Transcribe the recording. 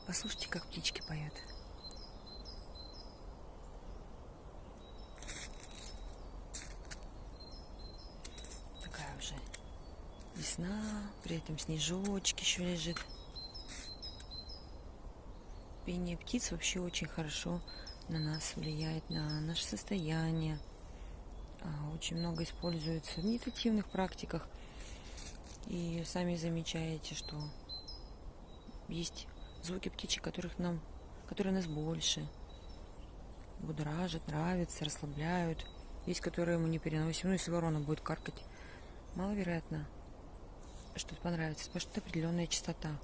Послушайте, как птички поют. Такая уже весна, при этом снежочек еще лежит. Пение птиц вообще очень хорошо на нас влияет, на наше состояние. Очень много используется в медитативных практиках. И сами замечаете, что есть звуки птичек, которые нас больше будоражат, нравятся, расслабляют. Есть, которые мы не переносим. Ну, если ворона будет каркать, маловероятно что-то понравится, потому что это определенная частота.